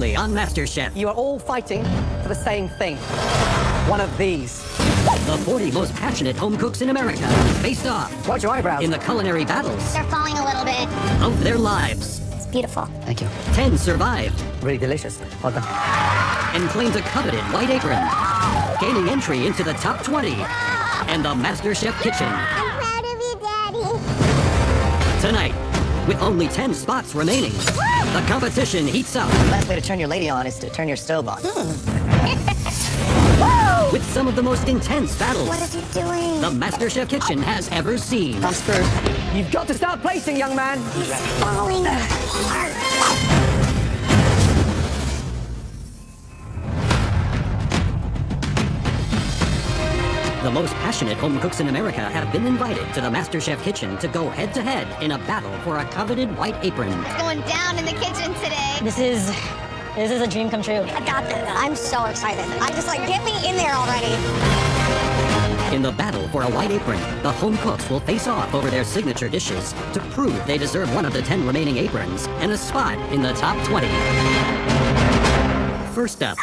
On Masterchef. You are all fighting for the same thing. One of these. The 40 most passionate home cooks in America faced off. Watch your eyebrows. In the culinary battles. They're falling a little bit. Of their lives. It's beautiful. Thank you. 10 survived. Really delicious. Well done. And claimed a coveted white apron. Gaining entry into the top 20. And the Masterchef kitchen. I'm proud of you, Daddy. Tonight, with only 10 spots remaining, the competition heats up. The best way to turn your lady on is to turn your stove on. With some of the most intense battles What is he doing? the Masterchef kitchen has ever seen. I'm screwed. You've got to start placing, young man. He's falling apart. The most passionate home cooks in America have been invited to the Masterchef kitchen to go head-to-head in a battle for a coveted white apron. It's going down in the kitchen today. This is a dream come true. I got this. I'm so excited. I'm just like, get me in there already. In the battle for a white apron, the home cooks will face off over their signature dishes to prove they deserve one of the 10 remaining aprons and a spot in the top 20. First up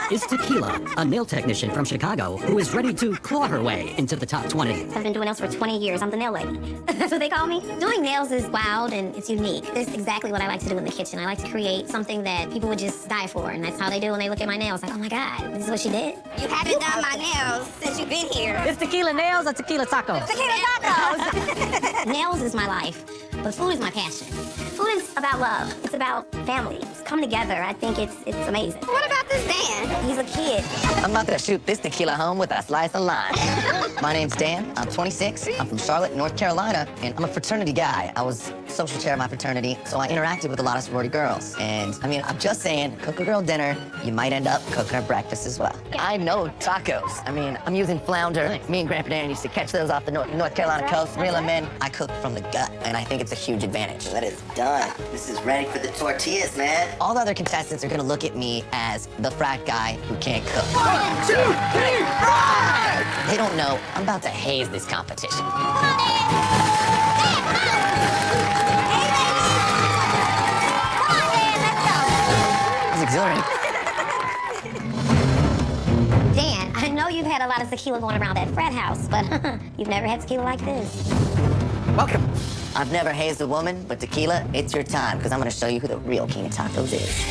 is Tequila, a nail technician from Chicago who is ready to claw her way into the top 20. I've been doing nails for 20 years. I'm the nail lady. That's what they call me. Doing nails is wild and it's unique. This is exactly what I like to do in the kitchen. I like to create something that people would just die for, and that's how they do when they look at my nails. Like, oh my God, this is what she did? You haven't done my nails since you've been here. It's tequila nails or tequila tacos? Tequila tacos. Nails is my life, but food is my passion. Food is about love. It's about family. It's come together. I think it's amazing. What about this Dan? He's a kid. I'm about to shoot this tequila home with a slice of lime. My name's Dan. I'm 26. I'm from Charlotte, North Carolina, and I'm a fraternity guy. I was social chair of my fraternity, so I interacted with a lot of sorority girls. And, I mean, I'm just saying, cook a girl dinner, you might end up cooking her breakfast as well. I know tacos. I mean, I'm using flounder. Me and Grandpa Dan used to catch those off the North Carolina coast, reel them in. I cook from the gut, and I think it's a huge advantage. That is done. This is ready for the tortillas, man. All the other contestants are gonna look at me as the frat guy who can't cook. 1, 2, 3, frat! They don't know I'm about to haze this competition. It's exhilarating. Dan, I know you've had a lot of tequila going around that frat house, but you've never had tequila like this. Welcome. I've never hazed a woman, but tequila, it's your time, because I'm gonna show you who the real king of tacos is.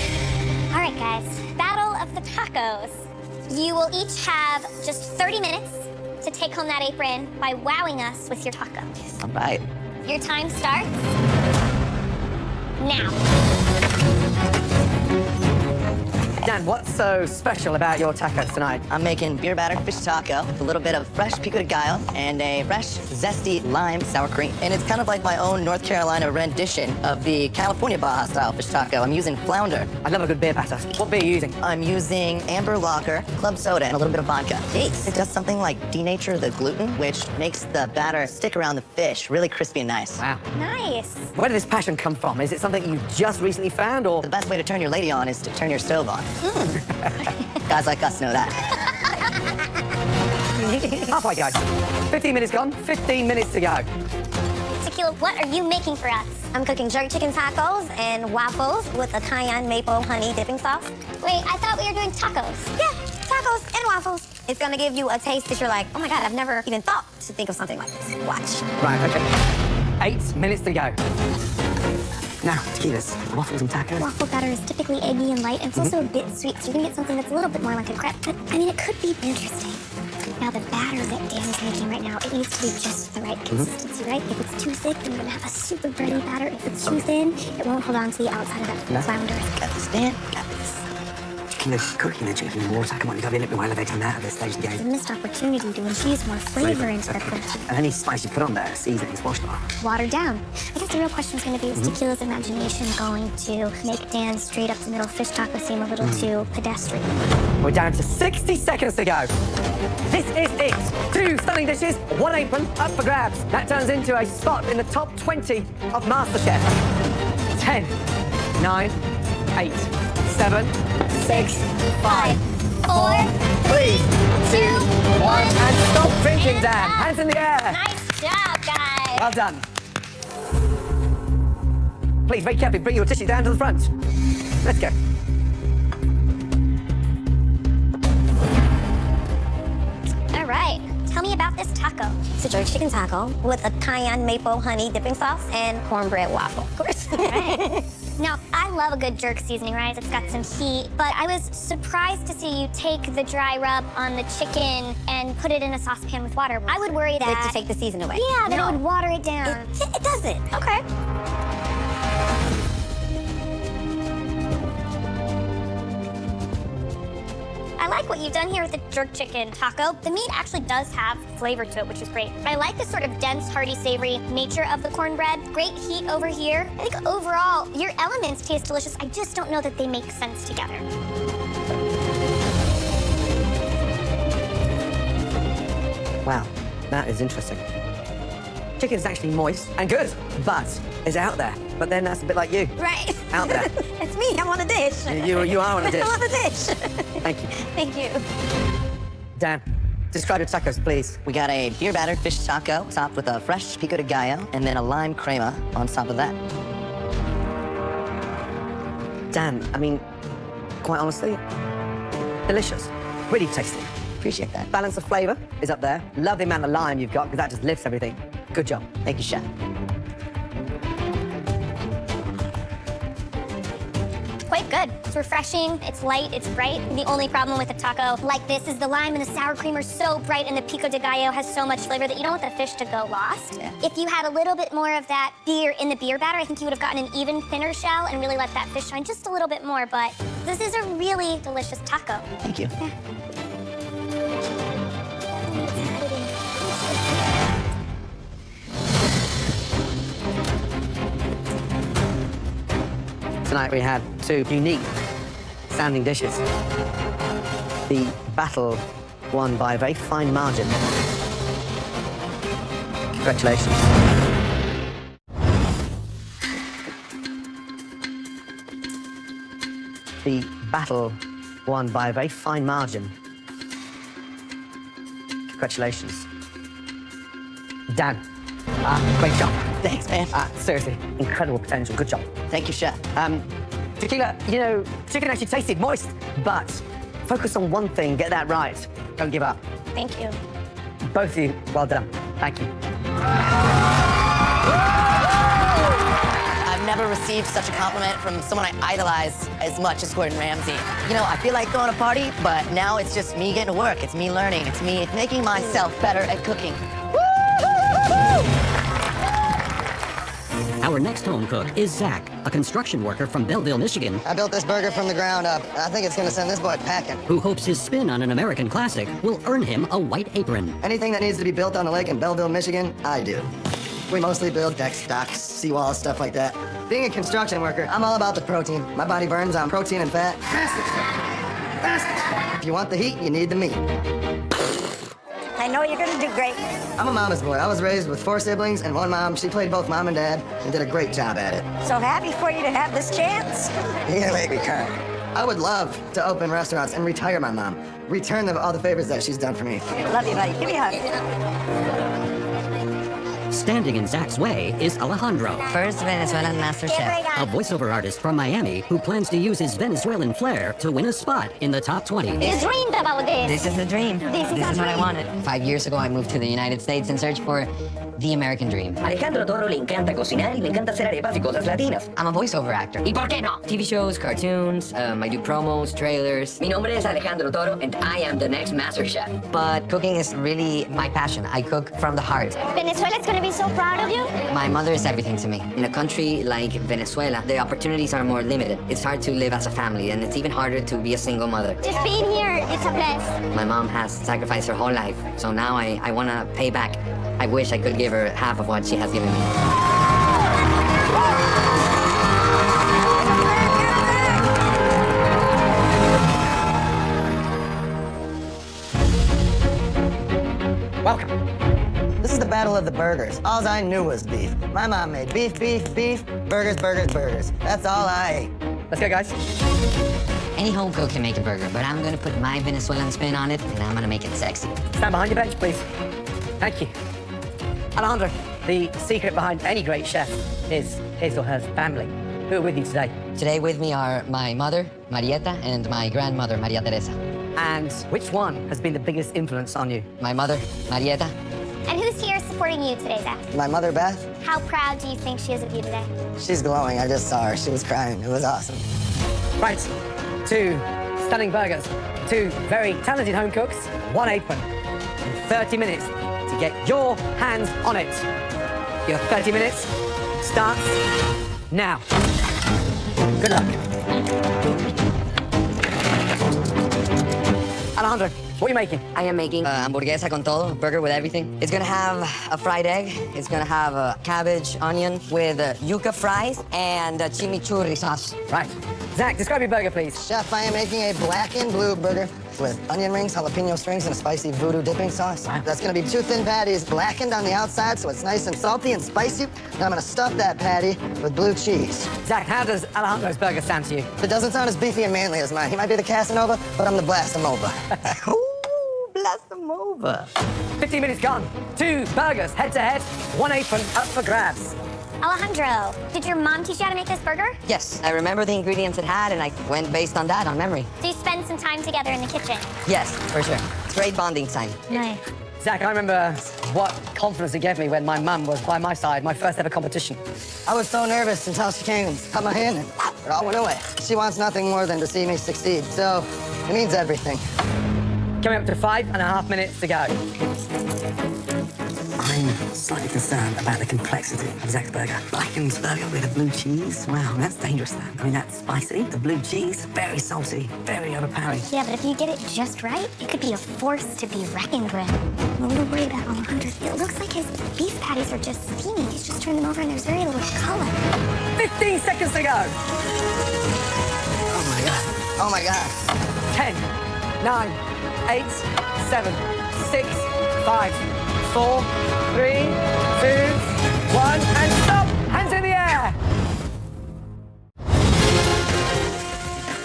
All right, guys. Battle of the tacos. You will each have just 30 minutes to take home that apron by wowing us with your tacos. All right. Your time starts now. Dan, what's so special about your tacos tonight? I'm making beer battered fish taco with a little bit of fresh pico de gallo and a fresh, zesty lime sour cream. And it's kind of like my own North Carolina rendition of the California Baja style fish taco. I'm using flounder. I love a good beer batter. What beer are you using? I'm using amber lager, club soda, and a little bit of vodka. It does something like denature the gluten, which makes the batter stick around the fish really crispy and nice. Wow. Nice. Where did this passion come from? Is it something you just recently found, or? The best way to turn your lady on is to turn your stove on. Guys like us know that. Halfway, guys. 15 minutes gone, 15 minutes to go. Tequila, what are you making for us? I'm cooking jerk chicken tacos and waffles with a cayenne maple honey dipping sauce. Wait, I thought we were doing tacos. Yeah, tacos and waffles. It's gonna give you a taste that you're like, oh my God, I've never even thought to think of something like this. Watch. Right, okay. 8 minutes to go. Now, tequilas, waffles and tacos. Waffle batter is typically eggy and light, and it's also a bit sweet, so you're gonna get something that's a little bit more like a crepe. But, I mean, it could be interesting. Now, the batter that Dan is making right now, it needs to be just the right consistency, right? If it's too thick, then you're gonna have a super bready batter. If it's too thin, it won't hold on to the outside of that flounder. Got this, Dan? Got this. Cooking the chicken in water. Come on, you gotta be a little bit more elevated than that at this stage of the It's a game. missed opportunity to infuse more flavor into the protein. And any spice you put on there, season is washed off. Watered down. I guess the real question is going to be, is Tequila's imagination going to make Dan's straight up the middle fish taco seem a little too pedestrian? We're down to 60 seconds to go. This is it. 2 stunning dishes, 1 apron, up for grabs. That turns into a spot in the top 20 of Masterchef. 10, 9, 8, 7, 6, 5, 4, 3, 2, 1, and stop drinking, And Dan. up. Hands in the air. Nice job, guys. Well done. Please, very carefully, bring your tissue down to the front. Let's go. me about this taco. It's a jerk chicken taco with a cayenne maple honey dipping sauce and cornbread waffle, of course. Right. Now, I love a good jerk seasoning, right? It's got some heat, but I was surprised to see you take the dry rub on the chicken and put it in a saucepan with water. I would worry that... To take the season away. Yeah, that it would water it down. It doesn't. Okay. I like what you've done here with the jerk chicken taco. The meat actually does have flavor to it, which is great. I like the sort of dense, hearty, savory nature of the cornbread. Great heat over here. I think overall, your elements taste delicious. I just don't know that they make sense together. Wow, that is interesting. Chicken's actually moist and good, but it's out there. But then that's a bit like you. Right. Out there. It's me. I'm on the dish. You are on a dish. I'm on the dish. Thank you. Thank you. Dan, describe your tacos, please. We got a beer-battered fish taco topped with a fresh pico de gallo and then a lime crema on top of that. Dan, I mean, quite honestly, delicious. Really tasty. Appreciate that. Balance of flavor is up there. Love the amount of lime you've got, because that just lifts everything. Good job. Thank you, chef. Quite good. It's refreshing, it's light, it's bright. The only problem with a taco like this is the lime and the sour cream are so bright and the pico de gallo has so much flavor that you don't want the fish to go lost. Yeah. If you had a little bit more of that beer in the beer batter, I think you would have gotten an even thinner shell and really let that fish shine just a little bit more, but this is a really delicious taco. Thank you. Tonight we have two unique sounding dishes. The battle won by a very fine margin. Congratulations. The battle won by a very fine margin. Congratulations. Dan, great job. Thanks, man. Seriously, incredible potential. Good job. Thank you, chef. Tequila, you know, chicken actually tasted moist, but focus on one thing, get that right. Don't give up. Thank you. Both of you, well done. Thank you. I've never received such a compliment from someone I idolize as much as Gordon Ramsay. You know, I feel like throwing a party, but now it's just me getting to work. It's me learning. It's me making myself better at cooking. Our next home cook is Zach, a construction worker from Belleville, Michigan, I built this burger from the ground up. I think it's gonna send this boy packing. who hopes his spin on an American classic will earn him a white apron. Anything that needs to be built on the lake in Belleville, Michigan, I do. We mostly build decks, docks, seawalls, stuff like that. Being a construction worker, I'm all about the protein. My body burns on protein and fat. If you want the heat, you need the meat. I know you're gonna do great. I'm a mama's boy. I was raised with 4 siblings and one mom. She played both mom and dad and did a great job at it. So happy for you to have this chance. You're gonna make me cry. I would love to open restaurants and retire my mom. Return all the favors that she's done for me. Love you, buddy. Give me a hug. Standing in Zach's way is Alejandro, First Venezuelan Masterchef. a voiceover artist from Miami who plans to use his Venezuelan flair to win a spot in the top 20. You dreamed about this. This is the dream. This is what I dream. wanted. 5 years ago, I moved to the United States in search for the American dream. Alejandro Toro le encanta cocinar y le encanta hacer arepas y cosas latinas. I'm a voiceover actor. ¿Y por qué no? TV shows, cartoons, I do promos, trailers. Mi nombre es Alejandro Toro and I am the next Masterchef. But cooking is really my passion. I cook from the heart. Venezuela's gonna be so proud of you. My mother is everything to me. In a country like Venezuela, the opportunities are more limited. It's hard to live as a family, and it's even harder to be a single mother. Just being here, it's a bless. My mom has sacrificed her whole life, so now I want to pay back. I wish I could give her half of what she has given me. Welcome. This is the battle of the burgers. All I knew was beef. My mom made beef, beef, beef, burgers, burgers, burgers. That's all I ate. Let's go, guys. Any home cook can make a burger, but I'm gonna put my Venezuelan spin on it, and I'm gonna make it sexy. Stand behind your bench, please. Thank you. Alejandro, the secret behind any great chef is his or her family. Who are with you today? Today with me are my mother, Marieta, and my grandmother, Maria Teresa. And which one has been the biggest influence on you? My mother, Marieta. And who's here supporting you today, Zach? My mother, Beth, How proud do you think she is of you today? she's glowing. I just saw her. She was crying. It was awesome. Right, 2 stunning burgers, 2 very talented home cooks, 1 apron, and 30 minutes to get your hands on it. Your 30 minutes starts now. Good luck. Alejandro, what are you making? I am making hamburguesa con todo, burger with everything. It's gonna have a fried egg. It's gonna have a cabbage, onion with yuca fries and chimichurri sauce. Right. Zach, describe your burger, please. Chef, I am making a black and blue burger with onion rings, jalapeno strings, and a spicy voodoo dipping sauce. Wow. That's gonna be 2 thin patties, blackened on the outside, so it's nice and salty and spicy. Then I'm gonna stuff that patty with blue cheese. Zach, how does Alejandro's burger sound to you? It doesn't sound as beefy and manly as mine. He might be the Casanova, but I'm the Blastamova. Ooh, blast them over. 15 minutes gone. 2 burgers, head to head, 1 apron up for grabs. Alejandro, did your mom teach you how to make this burger? Yes, I remember the ingredients it had, and I went based on that, on memory. So you spend some time together in the kitchen? Yes, for sure. It's great bonding time. Nice. Zach, I remember what confidence it gave me when my mum was by my side, my first ever competition. I was so nervous until she came and cut my hand, and it all went away. She wants nothing more than to see me succeed, so it means everything. Coming up to 5.5 minutes to go. I'm slightly concerned about the complexity of Zach's burger. Blackened burger with a blue cheese. Wow, that's dangerous then. I mean, that's spicy. The blue cheese, very salty, very overpowering. Yeah, but if you get it just right, it could be a force to be reckoned with. I'm a little worried about Alejandro. It looks like his beef patties are just steaming. He's just turned them over and there's very little color. 15 seconds to go. Oh my God. Oh my God. 10, 9, 8, 7, 6, 5, 4, 3, 2, 1, and stop! Hands in the air!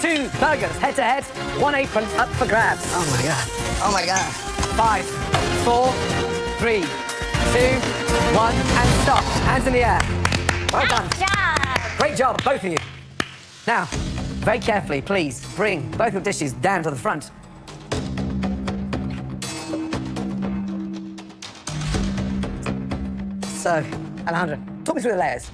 2 burgers, head to head, 1 apron up for grabs. Oh my God. Oh my God. 5, 4, 3, 2, 1, and stop. Hands in the air. Well done. Nice job! Great job, both of you. Now, very carefully, please, bring both your dishes down to the front. So, Alejandro, talk me through the layers.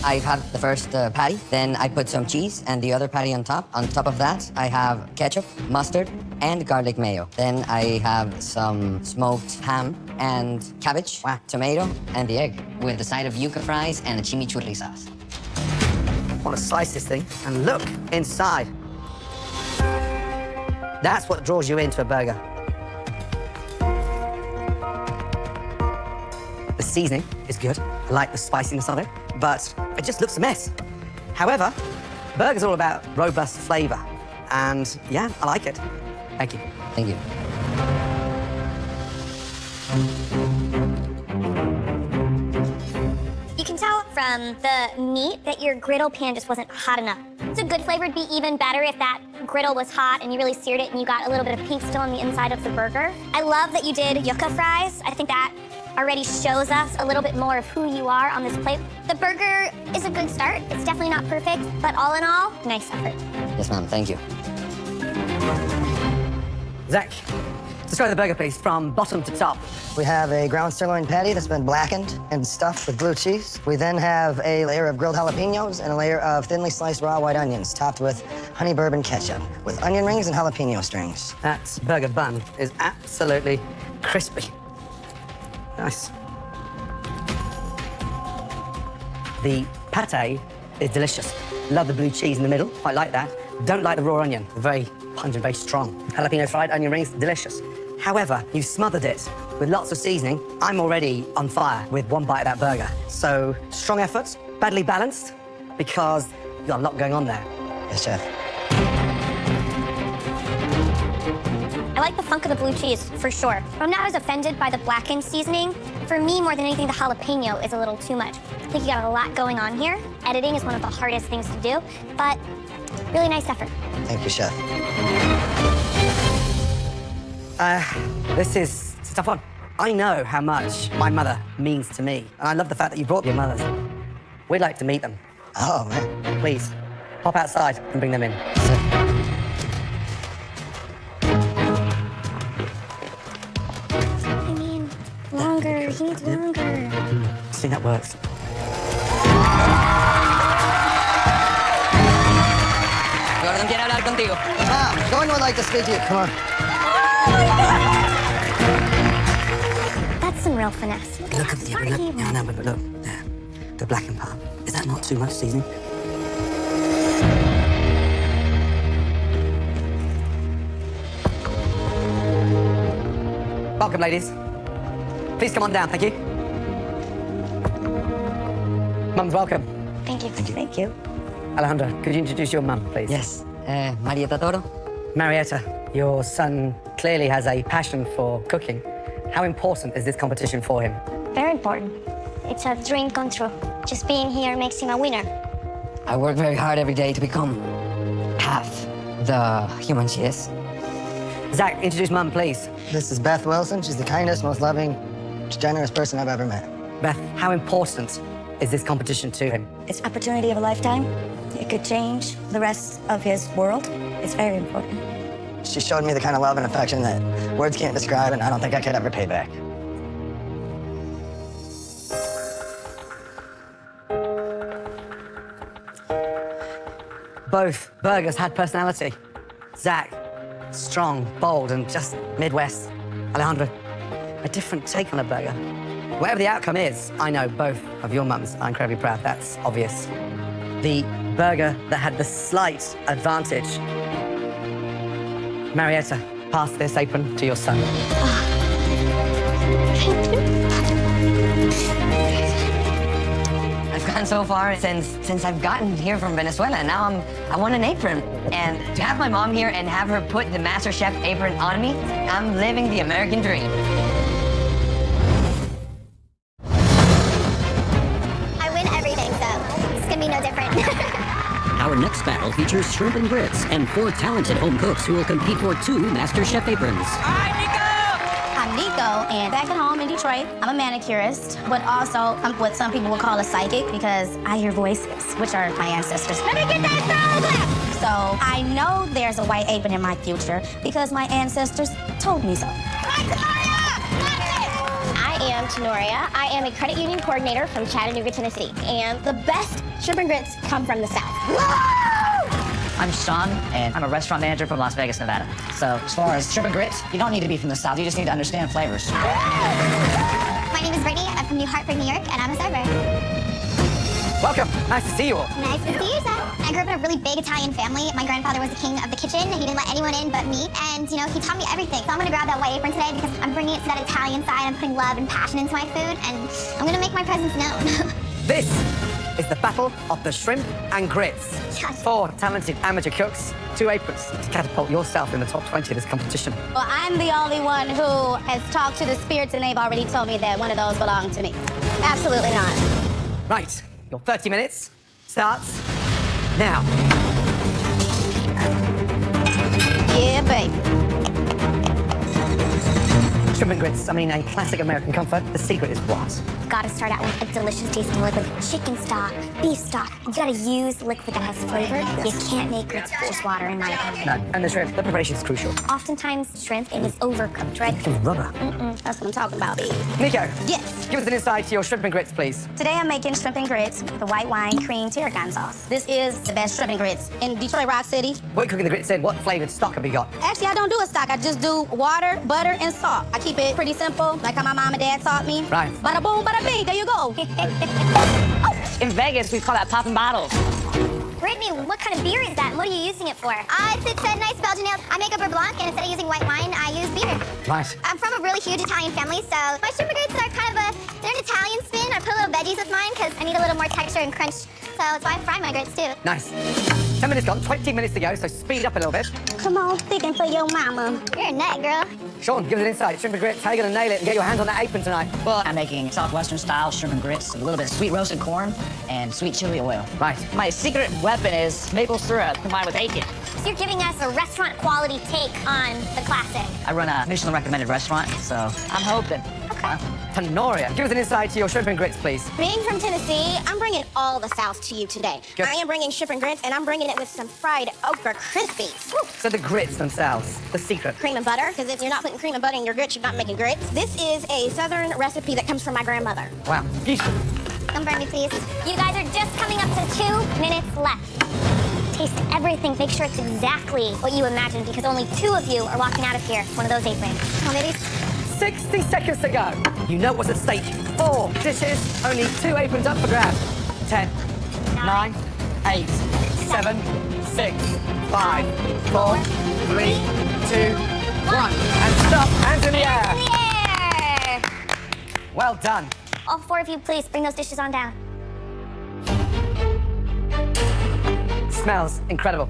I have the first patty, then I put some cheese and the other patty on top. On top of that, I have ketchup, mustard, and garlic mayo. Then I have some smoked ham and cabbage, tomato, and the egg, with the side of yuca fries and a chimichurri sauce. I want to slice this thing and look inside. That's what draws you into a burger. The seasoning is good. I like the spiciness of it, but it just looks a mess. However, burgers are all about robust flavor. And yeah, I like it. Thank you. Thank you. You can tell from the meat that your griddle pan just wasn't hot enough. So good flavor would be even better if that griddle was hot and you really seared it and you got a little bit of pink still on the inside of the burger. I love that you did yucca fries. I think that already shows us a little bit more of who you are on this plate. The burger is a good start. It's definitely not perfect, but all in all, nice effort. Yes, ma'am. Thank you. Zach, describe the burger, please, from bottom to top. We have a ground sirloin patty that's been blackened and stuffed with blue cheese. We then have a layer of grilled jalapenos and a layer of thinly sliced raw white onions, topped with honey bourbon ketchup, with onion rings and jalapeno strings. That burger bun is absolutely crispy. Nice. The pate is delicious. Love the blue cheese in the middle. Quite like that. Don't like the raw onion. Very pungent, very strong. Jalapeno fried onion rings, delicious. However, you smothered it with lots of seasoning. I'm already on fire with one bite of that burger. So, strong effort, badly balanced, because you've got a lot going on there. Yes, chef. I like the funk of the blue cheese, for sure. I'm not as offended by the blackened seasoning. For me, more than anything, the jalapeno is a little too much. I think you got a lot going on here. Editing is one of the hardest things to do, but really nice effort. Thank you, chef. This is a tough one. I know how much my mother means to me, and I love the fact that you brought your mothers. We'd like to meet them. Oh, man. Please, pop outside and bring them in. think that works. Gordon quiere hablar contigo. Mom, someone would like to speak to you. Come on. That's some real finesse. Look at the Sorry. look. No, but look there. The blackened part. Is that not too much seasoning? Welcome, ladies. Please come on down, thank you. Mums, welcome. Thank you. Thank you. Alejandra, could you introduce your mum, please? Yes. Marieta Toro. Marietta, your son clearly has a passion for cooking. How important is this competition for him? Very important. It's a dream come true. Just being here makes him a winner. I work very hard every day to become half the human she is. Zach, introduce mum, please. This is Beth Wilson. She's the kindest, most loving, generous person I've ever met. Beth, how important is this competition to him? It's opportunity of a lifetime. It could change the rest of his world. It's very important. She showed me the kind of love and affection that words can't describe, and I don't think I could ever pay back. Both burgers had personality. Zach, strong, bold, and just Midwest. Alejandra, a different take on a burger. Whatever the outcome is, I know both of your mums are incredibly proud. That's obvious. The burger that had the slight advantage. Marietta, pass this apron to your son. I've gone so far since I've gotten here from Venezuela, and now I want an apron. And to have my mom here and have her put the Masterchef apron on me, I'm living the American dream. I win everything, so it's gonna be no different. Our next battle features shrimp and grits and 4 talented home cooks who will compete for 2 MasterChef aprons. I'm Nico, and back at home in Detroit, I'm a manicurist, but also I'm what some people would call a psychic because I hear voices, which are my ancestors. Let me get that stove! So I know there's a white apron in my future because my ancestors told me so. I am Tenoria. I am a credit union coordinator from Chattanooga, Tennessee. And the best shrimp and grits come from the South. I'm Sean, and I'm a restaurant manager from Las Vegas, Nevada. So as far as shrimp and grits, you don't need to be from the South. You just need to understand flavors. My name is Brittany. I'm from New Hartford, New York, and I'm a server. Welcome. Nice to see you all. Nice to see you, sir. I grew up in a really big Italian family. My grandfather was the king of the kitchen. He didn't let anyone in but me. And, you know, he taught me everything. So I'm going to grab that white apron today because I'm bringing it to that Italian side. I'm putting love and passion into my food, and I'm going to make my presence known. This is the battle of the shrimp and grits. Yes. 4 talented amateur cooks, 2 aprons to catapult yourself in the top 20 of this competition. Well, I'm the only one who has talked to the spirits, and they've already told me that one of those belong to me. Absolutely not. Right, your 30 minutes starts now. Yeah, baby. Shrimp and grits, I mean, a classic American comfort. The secret is what? Gotta start out with a delicious tasting liquid. Chicken stock, beef stock. You gotta use liquid that has flavor. You can't make grits with just water, in my opinion. No, and the shrimp, the preparation is crucial. Oftentimes, shrimp is overcooked, right? It's rubber. That's what I'm talking about, baby. Nico, Yes. give us an insight to your shrimp and grits, please. Today I'm making shrimp and grits with the white wine cream tarragon sauce. This is the best shrimp and grits in Detroit Rock City. What are you cooking the grits in? What flavored stock have you got? Actually, I don't do a stock. I just do water, butter, and salt. I keep it pretty simple, like how my mom and dad taught me. Right. Bada boom, bada bing, there you go. In Vegas, we call that popping bottles. Brittany, what kind of beer is that? And what are you using it for? It's a nice Belgian ale. I make a beer blanc, and instead of using white wine, I use beer. Right. I'm from a really huge Italian family, so my shrimp and grits are kind of they're an Italian spin. I put little veggies with mine because I need a little more texture and crunch. So that's why I fry my grits too. Nice. 10 minutes gone, 20 minutes to go, so speed up a little bit. Come on, thinking for your mama. You're a nut, girl. Sean, give us an insight. Shrimp and grits, how are you going to nail it and get your hands on that apron tonight? Well, I'm making Southwestern style shrimp and grits, with a little bit of sweet roasted corn and sweet chili oil. Right. My secret weapon is maple syrup combined with bacon. So you're giving us a restaurant quality take on the classic. I run a Michelin recommended restaurant, so I'm hoping. Okay. Tenoria, give us an insight to your shrimp and grits, please. Being from Tennessee, I'm bringing all the South to you today. Good. I am bringing shrimp and grits, and I'm bringing it with some fried okra crispies. Woo. So the grits themselves, the secret. Cream and butter, because if you're not putting cream and butter in your grits, you're not making grits. This is a Southern recipe that comes from my grandmother. Wow, beautiful. Don't burn me, please. You guys are just coming up to 2 minutes left. Taste everything. Make sure it's exactly what you imagined because only 2 of you are walking out of here. One of those aprons. Come on, babies. 60 seconds to go. You know what's at stake. 4 dishes, only 2 aprons up for grabs. 10, 9, 8, 7, 6, 5, 4, 3, 2, 1. And stop. Hands in the air. In the air. Well done. All 4 of you, please bring those dishes on down. Smells incredible.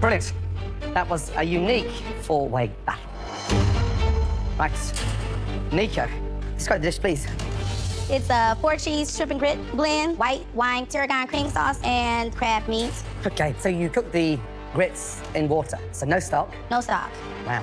Brilliant. That was a unique 4-way battle. Right. Nico, describe the dish, please. It's a 4-cheese shrimp and grit blend, white wine, tarragon cream sauce, and crab meat. Okay, so you cook the grits in water, so no stock. No stock. Wow.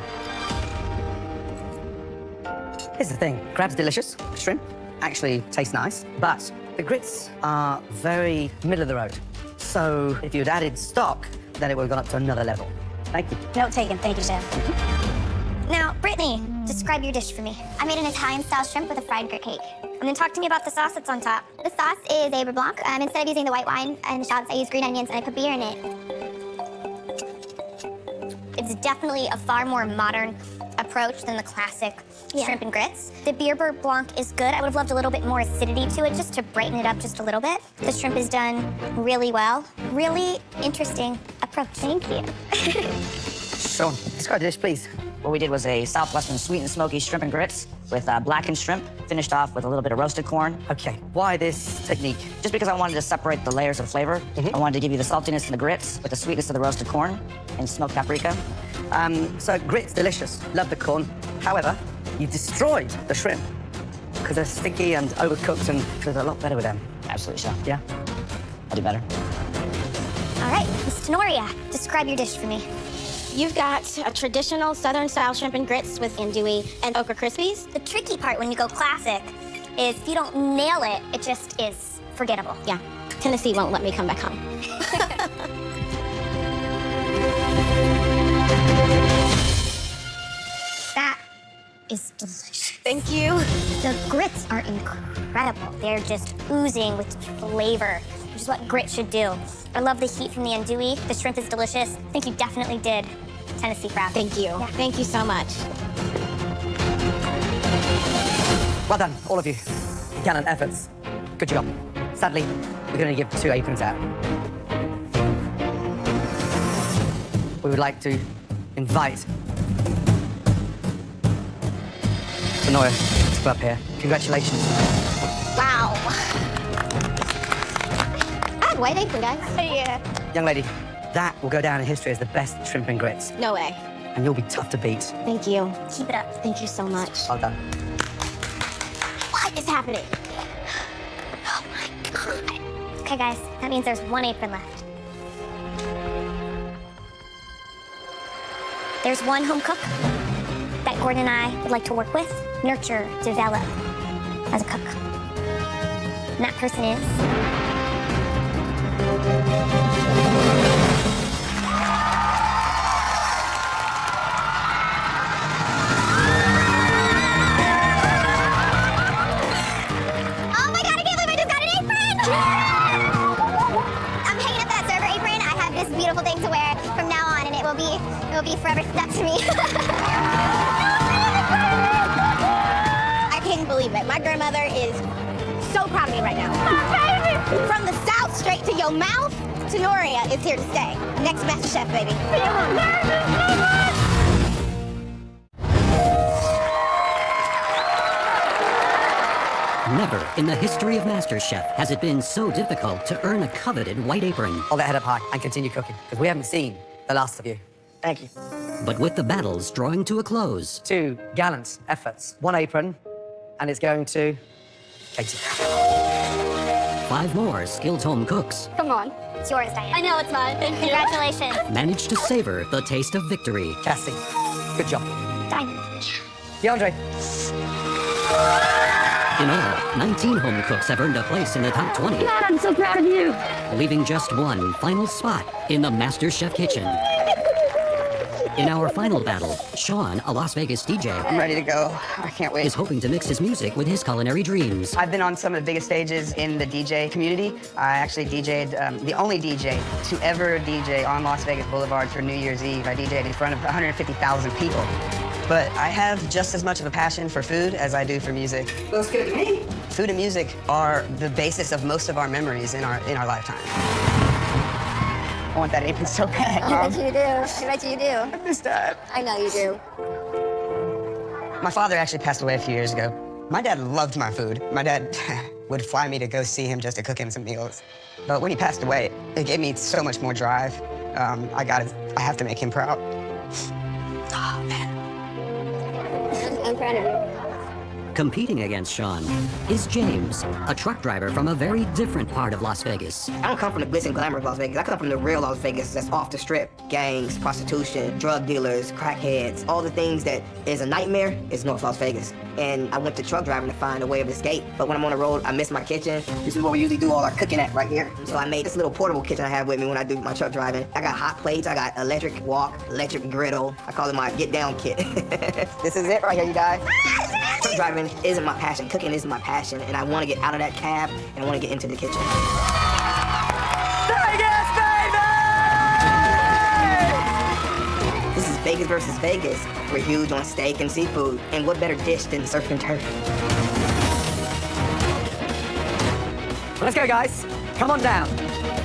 Here's the thing, crab's delicious, shrimp actually tastes nice, but the grits are very middle of the road. So if you'd added stock, then it would have gone up to another level. Thank you. Note taken. Thank you, Chef. Now, Brittany, describe your dish for me. I made an Italian-style shrimp with a fried grit cake. And then talk to me about the sauce that's on top. The sauce is a beurre blanc. Instead of using the white wine and the shallots, I use green onions and I put beer in it. It's definitely a far more modern approach than the classic shrimp and grits. The beurre blanc is good. I would have loved a little bit more acidity to it just to brighten it up just a little bit. The shrimp is done really well. Really interesting approach. Thank you. Sean, describe the dish, please. What we did was a Southwestern sweet and smoky shrimp and grits with blackened shrimp, finished off with a little bit of roasted corn. Okay, why this technique? Just because I wanted to separate the layers of flavor. I wanted to give you the saltiness in the grits with the sweetness of the roasted corn and smoked paprika. So grits, delicious. Love the corn. However, you destroyed the shrimp because they're sticky and overcooked and could have done a lot better with them. Absolutely, Chef. Yeah? I'll do better. All right, Miss Tenoria, describe your dish for me. You've got a traditional Southern-style shrimp and grits with andouille and okra crispies. The tricky part when you go classic is if you don't nail it, it just is forgettable. Yeah, Tennessee won't let me come back home. That is delicious. Thank you. The grits are incredible. They're just oozing with flavor, which is what grit should do. I love the heat from the andouille. The shrimp is delicious. I think you definitely did Tennessee proud. Thank you. Yeah. Thank you so much. Well done, all of you. Gallant efforts. Good job. Sadly, we're going to give 2 aprons out. We would like to invite Tenoria to come up here. Congratulations. Wow. I had white apron, guys. Yeah. Young lady, that will go down in history as the best shrimp and grits. No way. And you'll be tough to beat. Thank you. Keep it up. Thank you so much. Well done. What is happening? Oh my God. Okay, guys, that means there's 1 apron left. There's 1 home cook that Gordon and I would like to work with, nurture, develop as a cook. And that person is... Oh my God, I can't believe I just got an apron! I'm hanging up that server apron. I have this beautiful thing to wear from now on, and it will be forever stuck to me. I can't believe it. My grandmother is so proud of me right now. From the South straight to your mouth, Tenoria is here to stay. Next Masterchef, baby. Never in the history of Masterchef has it been so difficult to earn a coveted white apron. Hold that head up high and continue cooking, because we haven't seen the last of you. Thank you. But with the battles drawing to a close, 2 gallant efforts. 1 apron, and it's going to Katie. 5 more skilled home cooks Come on. It's yours, Diane. I know it's mine. Thank you. Congratulations. managed to savor the taste of victory. Cassie, good job. Diane. DeAndre, In all, 19 home cooks have earned a place in the top 20, God, I'm so proud of you. leaving just 1 final spot in the Masterchef kitchen. In our final battle, Sean, a Las Vegas DJ, I'm ready to go. I can't wait. is hoping to mix his music with his culinary dreams. I've been on some of the biggest stages in the DJ community. I actually DJ'd, the only DJ to ever DJ on Las Vegas Boulevard for New Year's Eve. I DJ'd in front of 150,000 people. But I have just as much of a passion for food as I do for music. Looks good to me. Food and music are the basis of most of our memories in our lifetime. I want that apron so bad. I bet you do. I bet you do. I miss that. I know you do. My father actually passed away a few years ago. My dad loved my food. My dad would fly me to go see him just to cook him some meals. But when he passed away, it gave me so much more drive. I have to make him proud. Oh, man. I'm proud of you. Competing against Sean is James, a truck driver from a very different part of Las Vegas. I don't come from the glitz and glamour of Las Vegas. I come from the real Las Vegas that's off the strip. Gangs, prostitution, drug dealers, crackheads, all the things that is a nightmare is North Las Vegas. And I went to truck driving to find a way of escape. But when I'm on the road, I miss my kitchen. This is where we usually do all our cooking at right here. So I made this little portable kitchen I have with me when I do my truck driving. I got hot plates, I got electric wok, electric griddle. I call it my get down kit. This is it right here, you guys. Truck driving isn't my passion. Cooking isn't my passion. And I want to get out of that cab and I want to get into the kitchen. Vegas, baby! This is Vegas versus Vegas. We're huge on steak and seafood. And what better dish than surf and turf? Let's go, guys. Come on down.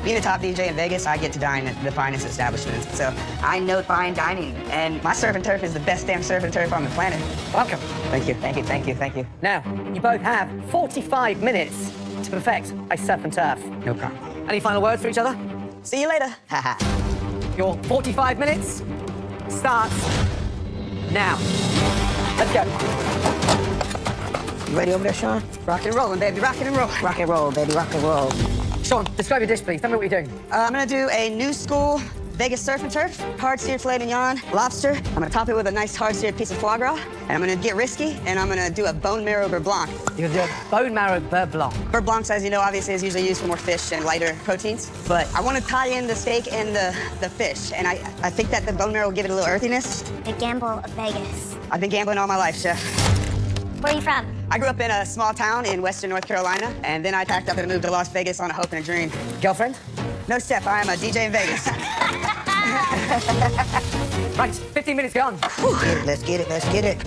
Being a top DJ in Vegas, I get to dine at the finest establishments. So I know fine dining. And my surf and turf is the best damn surf and turf on the planet. Welcome. Thank you, thank you, thank you, thank you. Now, you both have 45 minutes to perfect a surf and turf. No problem. Any final words for each other? See you later. Haha. Your 45 minutes starts now. Let's go. You ready over there, Sean? Rock and rollin', baby, rockin' and roll. Rock and roll, baby, rock and roll. Sean, describe your dish, please. Tell me what you're doing. I'm gonna do a new school Vegas surf and turf, hard seared filet mignon, lobster. I'm gonna top it with a nice hard seared piece of foie gras. And I'm gonna get risky, and I'm gonna do a bone marrow beurre blanc. You're gonna do a bone marrow beurre blanc. Beurre blanc, as you know, obviously is usually used for more fish and lighter proteins. But I wanna tie in the steak and the fish. And I think that the bone marrow will give it a little earthiness. The gamble of Vegas. I've been gambling all my life, chef. Where are you from? I grew up in a small town in western North Carolina, and then I packed up and moved to Las Vegas on a hope and a dream. Girlfriend? No, chef, I am a DJ in Vegas. Right, 15 minutes gone. Let's get it, let's get it.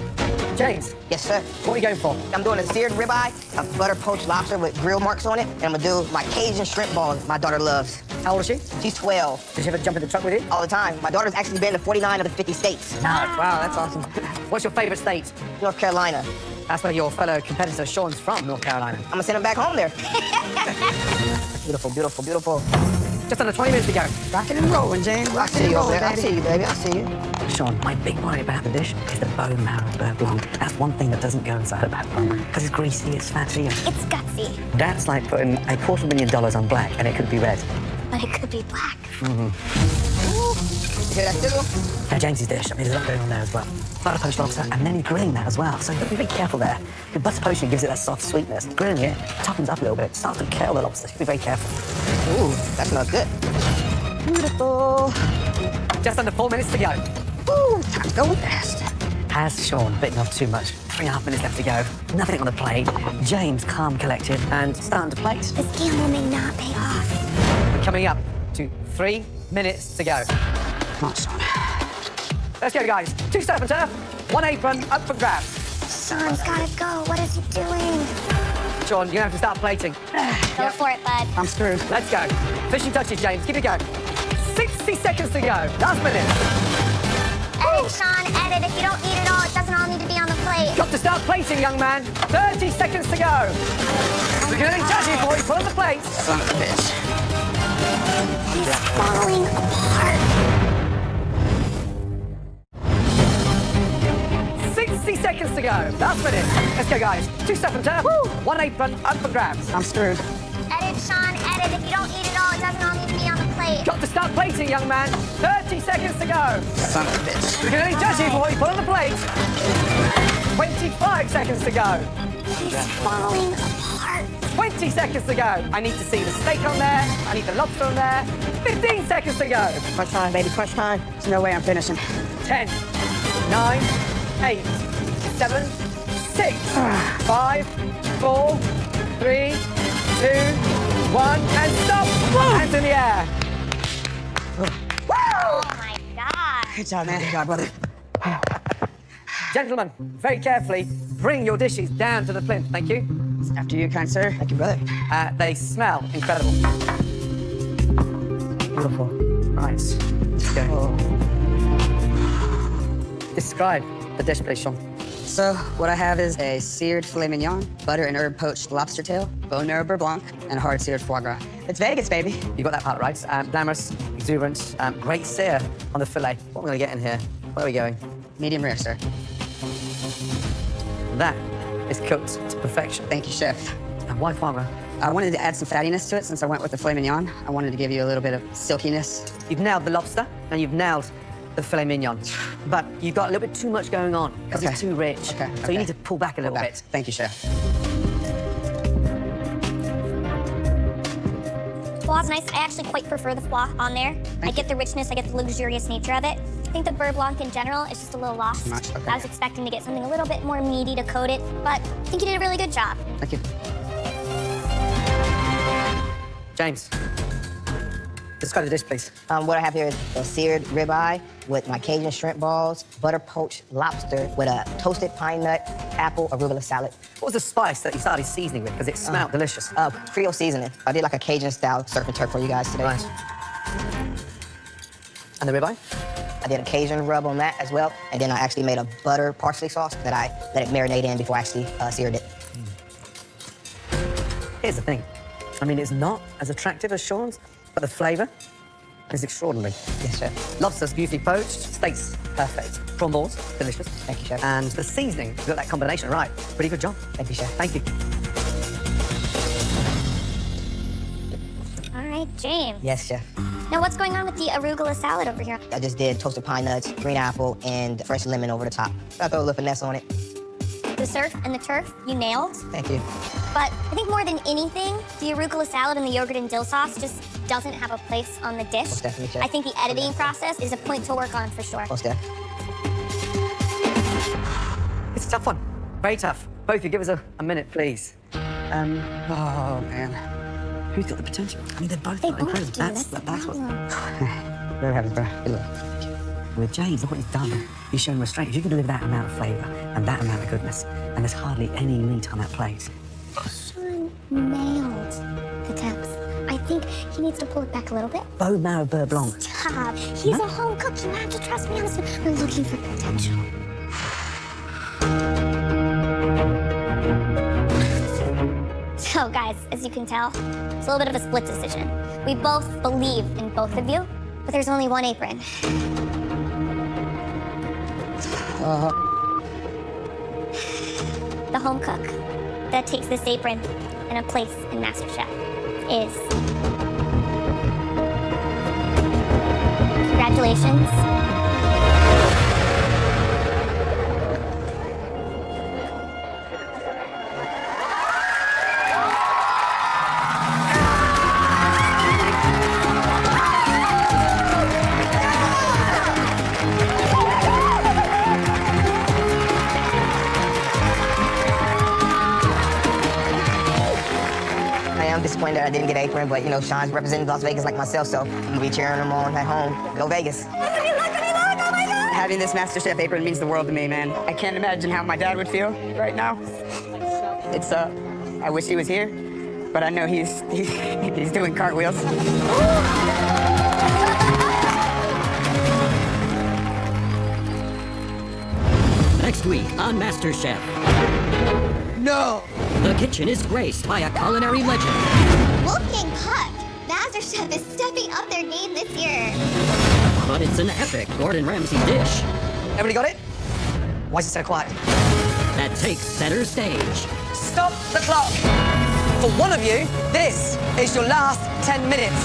James, Yes, sir. what are you going for? I'm doing a seared ribeye, a butter poached lobster with grill marks on it, and I'm gonna do my Cajun shrimp ball my daughter loves. How old is she? She's 12. Does she ever jump in the truck with you? All the time. My daughter's actually been to 49 of the 50 states. Wow, that's awesome. What's your favorite state? North Carolina. That's where your fellow competitor Sean's from, North Carolina. I'm gonna send him back home there. Beautiful, beautiful, beautiful. Just under 20 minutes to go. Rockin' and rollin', James. I see you over there. I see you, baby. I see you. Sean, my big worry about the dish is the bone marrow beurre blanc. That's one thing that doesn't go inside a beurre blanc. Because it's greasy, it's fatty. It's gutsy, That's like putting $250,000 on black and it could be red. but it could be black. You hear that sizzle? Now, James's dish, I mean, there's a lot going on there as well. Butter poached lobster, and then you're grilling that as well. So you've got to be very careful there. The butter poaching gives it that soft sweetness. Grilling it toughens up a little bit. It starts to kill the lobster. So be very careful. Ooh, that smells good. Beautiful. Just under 4 minutes to go. Ooh, time's going fast. Has Sean bitten off too much? 3.5 minutes left to go. Nothing on the plate. James, calm, collected, and starting to plate. This gamble may not pay off. We're coming up to 3 minutes to go. Come on, Sean. Let's go, guys. 2 surf and turf, 1 apron, up for grabs. Sean's gotta go. What is he doing? Sean, you're gonna have to start plating. Go for it, bud. I'm screwed. Let's go. Finishing touches, James. Keep it going. 60 seconds to go. Last minute. Edit, Sean, edit. If you don't eat it all, it doesn't all need to be on the plate. Got to start plating, young man. 30 seconds to go. We're gonna judge you before you put on the plate. Son of a bitch. He's falling apart. 60 seconds to go. Last minute. Let's go, guys. 2 surf and turf, 1 apron, up for grabs. I'm screwed. Edit, Sean, edit. If you don't eat it all, it doesn't all need to be on the plate. Got to start plating, young man. 30 seconds to go. Son of a bitch. We're gonna judge you before you put on the plate. 25 seconds to go. He's falling apart. 20 seconds to go. I need to see the steak on there. I need the lobster on there. 15 seconds to go. Crunch time, baby, crunch time. There's no way I'm finishing. 10, 9, 8, 7, 6, 5, 4, 3, 2, 1, and stop. Hands in the air. Oh my God. Good job, man. Good job, brother. Gentlemen, very carefully, bring your dishes down to the plinth. Thank you. After you, kind sir. Thank you, brother. They smell incredible. Beautiful. Right. Let's go. Describe the dish, please, Sean. So, what I have is a seared filet mignon, butter and herb poached lobster tail, bone marrow beurre blanc, and hard seared foie gras. It's Vegas, baby. You got that part right. Glamorous, exuberant, great sear on the fillet. What am I going to get in here? Where are we going? Medium rare, sir. That is cooked to perfection. Thank you, chef. And why foie gras? I wanted to add some fattiness to it since I went with the filet mignon. I wanted to give you a little bit of silkiness. You've nailed the lobster and you've nailed the filet mignon. But you've got a little bit too much going on because it's too rich. So you need to pull back a little bit. Thank you, chef. Foie's nice. I actually quite prefer the foie on there. I get the richness, I get the luxurious nature of it. I think the beurre blanc in general is just a little lost. I was expecting to get something a little bit more meaty to coat it, but I think you did a really good job. Thank you. James, describe the dish, please. What I have here is a seared ribeye with my Cajun shrimp balls, butter poached lobster with a toasted pine nut, apple, arugula salad. What was the spice that you started seasoning with? Because it smelled delicious. Creole seasoning. I did like a Cajun-style surf and turf for you guys today. Nice. And the ribeye? I did a Cajun rub on that as well, and then I actually made a butter parsley sauce that I let it marinate in before I actually seared it. Here's the thing. I mean, it's not as attractive as Sean's, but the flavour is extraordinary. Yes, chef. Lobster's beautifully poached, steak's perfect. Prawn balls, delicious. Thank you, chef. And the seasoning, you got that combination right. Pretty good job. Thank you, chef. Thank you. All right, James. Yes, chef. Now, what's going on with the arugula salad over here? I just did toasted pine nuts, green apple, and fresh lemon over the top. I throw a little finesse on it. The surf and the turf, you nailed. Thank you. But I think more than anything, the arugula salad and the yogurt and dill sauce just doesn't have a place on the dish. Most definitely, chef. I think the editing process is a point to work on for sure. Most definitely. It's a tough one. Very tough. Both of you, give us a minute, please. Oh, man. Who's got the potential? I mean, they're both They got both incredible. do. That's the what's... problem. There happens, bro. Good luck. With James, look what he's done. He's shown restraint. If you can deliver that amount of flavour and that amount of goodness, and there's hardly any meat on that plate. Sean nailed the temps. I think he needs to pull it back a little bit. Bone marrow beurre blanc. Stop. He's a home cook. You have to trust me on this one. We're looking for potential. So, guys, as you can tell, it's a little bit of a split decision. We both believe in both of you, but there's only one apron. The home cook that takes this apron and a place in Masterchef is... Congratulations. I'm disappointed that I didn't get apron, but you know, Sean's representing Las Vegas like myself, so I'm gonna be cheering him on at home. Go Vegas. Look, oh my God! Having this MasterChef apron means the world to me, man. I can't imagine how my dad would feel right now. It's, I wish he was here, but I know he's doing cartwheels. Next week on MasterChef. No! The kitchen is graced by a culinary legend. Wolfgang Puck. MasterChef is stepping up their game this year. But it's an epic Gordon Ramsay dish Everybody got it? Why is it so quiet? that takes center stage. Stop the clock! For one of you, this is your last 10 minutes.